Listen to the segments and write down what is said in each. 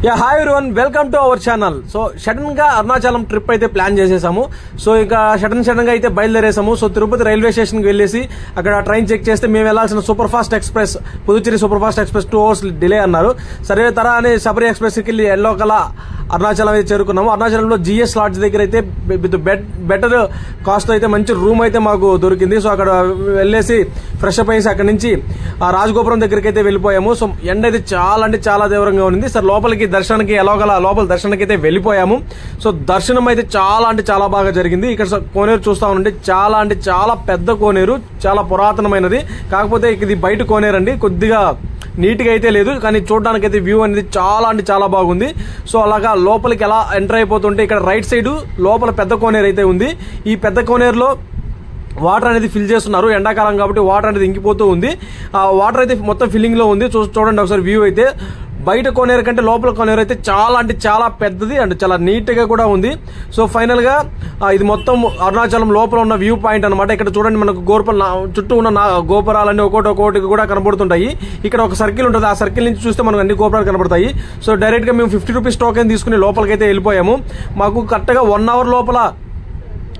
Yeah hi everyone, welcome to our channel. So sudden గా Arunachalam trip అయితే plan చేసేసాము. So ఇక సడన్ గా అయితే బయలుదేరేసాము. సో తిరుపతి రైల్వే స్టేషన్ కి వెళ్ళేసి అక్కడ ట్రైన్ చెక్ చేస్తే మేము వెళ్లాల్సిన super fast express, Puducherry super fast express 2 hours delay అన్నారు. సరే తరా అని శబరి ఎక్స్ప్రెస్ కి వెళ్ళి ఎల్లో కల అరుణాచలం అయితే చేరుకున్నాము. అరుణాచలంలో జిఎస్ లాడ్జ్ దగ్గర అయితే విత్ బెటర్ కాస్ట్ అయితే మంచి రూమ్ అయితే మాకు దొరికింది. సో అక్కడ వెళ్ళేసి ఫ్రెష్ అప్ అయ్యేసి అక్కడ నుంచి రాజగోపురం దగ్గరికి అయితే వెళ్ళిపోయాము. సో ఎండ అయితే చాలా తీవ్రంగా ఉంది. సార్ లోపలికి దర్శనానికి ఎలాగలా లోపల దర్శనానికి అయితే వెళ్ళిపోయాము. సో దర్శనం అయితే చాలా బాగా జరిగింది. ఇక్కడ కోనేరు చూస్తా ఉంటే చాలా పెద్ద కోనేరు, చాలా పురాతనమైనది. కాకపోతే ఇది బయట కోనేరు అండి, కొద్దిగా నీట్ గా అయితే లేదు, కానీ చూడడానికి అయితే వ్యూ అనేది చాలా బాగుంది. సో అలాగా లోపలికి ఎలా ఎంటర్ అయిపోతుంటే ఇక్కడ రైట్ సైడ్ లోపల పెద్ద కోనేరు అయితే ఉంది. ఈ పెద్ద కోనేరులో వాటర్ అనేది ఫిల్ చేస్తున్నారు. ఎండాకాలం కాబట్టి వాటర్ అనేది ఇంకిపోతూ ఉంది. ఆ వాటర్ అయితే మొత్తం ఫిల్లింగ్ లో ఉంది. చూడండి ఒకసారి వ్యూ అయితే. బయట కోనేరు కంటే లోపల కోనేరు అయితే చాలా పెద్దది అండ్ చాలా నీట్ గా కూడా ఉంది. సో ఫైనల్ గా ఇది మొత్తం అరుణాచలం లోపల ఉన్న వ్యూ పాయింట్ అనమాట. ఇక్కడ చూడండి మనకు చుట్టూ ఉన్న గోపురాలన్నీ ఒక్కొక్కటి కూడా కనబడుతుంటాయి. ఇక్కడ ఒక సర్కిల్ ఉంటుంది, ఆ సర్కిల్ నుంచి చూస్తే మనకు అన్ని గోపురాలు కనబడతాయి. సో డైరెక్ట్ గా మేము 50 రూపీస్ టోకెన్ తీసుకుని లోపలికైతే వెళ్ళిపోయాము. మాకు కరెక్ట్ గా 1 hour లోపల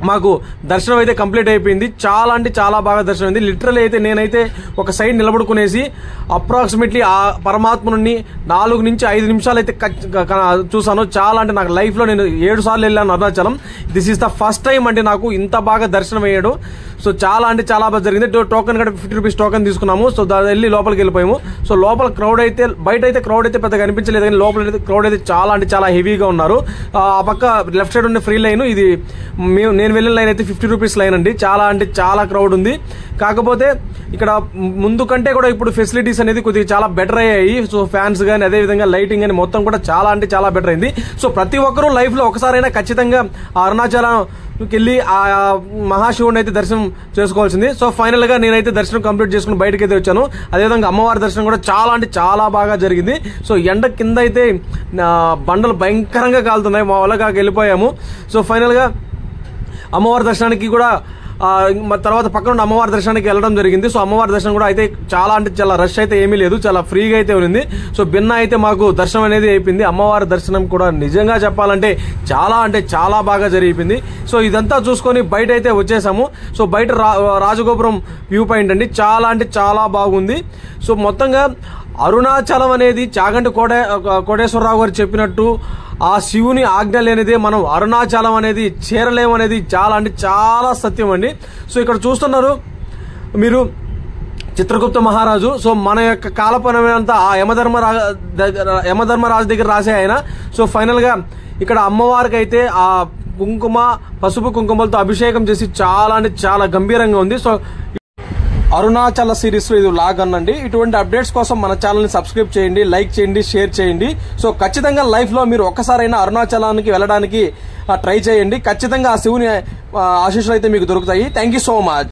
మాకు దర్శనం అయితే కంప్లీట్ అయిపోయింది. చాలా బాగా దర్శనం అయింది. లిటరల్ అయితే నేనైతే ఒక సైడ్ నిలబడుకునేసి అప్రాక్సిమేట్లీ ఆ పరమాత్మని 4 నుంచి 5 నిమిషాలు అయితే చూసాను. నాకు లైఫ్ లో నేను 7 సార్లు వెళ్ళాను Arunachalam. This is the first time అంటే నాకు ఇంత బాగా దర్శనం అయ్యాడు. సో చాలా బాగా జరిగింది. టోకెన్ కూడా 50 రూపీస్ టోకెన్ తీసుకున్నాము. సో వెళ్ళి లోపలికి వెళ్ళిపోయాము. సో లోపల క్రౌడ్ అయితే బయట అయితే క్రౌడ్ అయితే పెద్దగా కనిపించలేదు, కానీ లోపల అయితే క్రౌడ్ అయితే చాలా హెవీగా ఉన్నారు. ఆ పక్క లెఫ్ట్ సైడ్ ఉన్న ఫ్రీ లైన్, ఇది నేను వెళ్ళిన లైన్ అయితే 50 రూపీస్ లైన్ అండి. చాలా క్రౌడ్ ఉంది. కాకపోతే ఇక్కడ ముందు కంటే కూడా ఇప్పుడు ఫెసిలిటీస్ అనేది కొద్దిగా చాలా బెటర్ అయ్యాయి. సో ఫ్యాన్స్ కానీ అదే విధంగా లైటింగ్ కానీ మొత్తం కూడా చాలా బెటర్ అయింది. సో ప్రతి ఒక్కరూ లైఫ్ లో ఒకసారైనా ఖచ్చితంగా అరుణాచలం వెళ్ళి ఆ మహాశివుని అయితే దర్శనం చేసుకోవాల్సింది. సో ఫైనల్ గా నేనైతే దర్శనం కంప్లీట్ చేసుకుని బయటకి అయితే వచ్చాను. అదేవిధంగా అమ్మవారి దర్శనం కూడా చాలా బాగా జరిగింది. సో ఎండ కింద అయితే బండలు భయంకరంగా కాలుతున్నాయి, మా వల్ల కాక వెళ్ళిపోయాము. సో ఫైనల్ గా అమ్మవారి దర్శనానికి కూడా తర్వాత పక్కన అమ్మవారి దర్శనానికి వెళ్ళడం జరిగింది. సో అమ్మవారి దర్శనం కూడా అయితే చాలా రష్ అయితే ఏమీ లేదు, చాలా ఫ్రీగా అయితే ఉంది. సో భిన్న అయితే మాకు దర్శనం అనేది అయిపోయింది. అమ్మవారి దర్శనం కూడా నిజంగా చెప్పాలంటే చాలా బాగా జరిగిపోయింది. సో ఇదంతా చూసుకొని బయట అయితే వచ్చేసాము. సో బయట రాజగోపురం వ్యూ పాయింట్ అండి, చాలా బాగుంది. సో మొత్తంగా అరుణాచలం అనేది చాగంటి కోటేశ్వరరావు గారు చెప్పినట్టు ఆ శివుని ఆజ్ఞ లేనిదే మనం అరుణాచలం అనేది చేరలేమనేది చాలా సత్యం అండి. సో ఇక్కడ చూస్తున్నారు మీరు చిత్రగుప్త మహారాజు. సో మన యొక్క కాలపనమంతా ఆ యమధర్మరాజు దగ్గర రాసే ఆయన. సో ఫైనల్ గా ఇక్కడ అమ్మవారికి అయితే ఆ పసుపు కుంకుమలతో అభిషేకం చేసి చాలా గంభీరంగా ఉంది. సో అరుణాచల సిరీస్ ఇది లాగ్ అనండి. ఇటువంటి అప్డేట్స్ కోసం మన ఛానల్ ని సబ్స్క్రైబ్ చేయండి, లైక్ చేయండి, షేర్ చేయండి. సో ఖచ్చితంగా లైఫ్ లో మీరు ఒక్కసారైనా అరుణాచలానికి వెళ్ళడానికి ట్రై చేయండి. ఖచ్చితంగా ఆ శివుని ఆశీస్సులు అయితే మీకు దొరుకుతాయి. Thank you so much.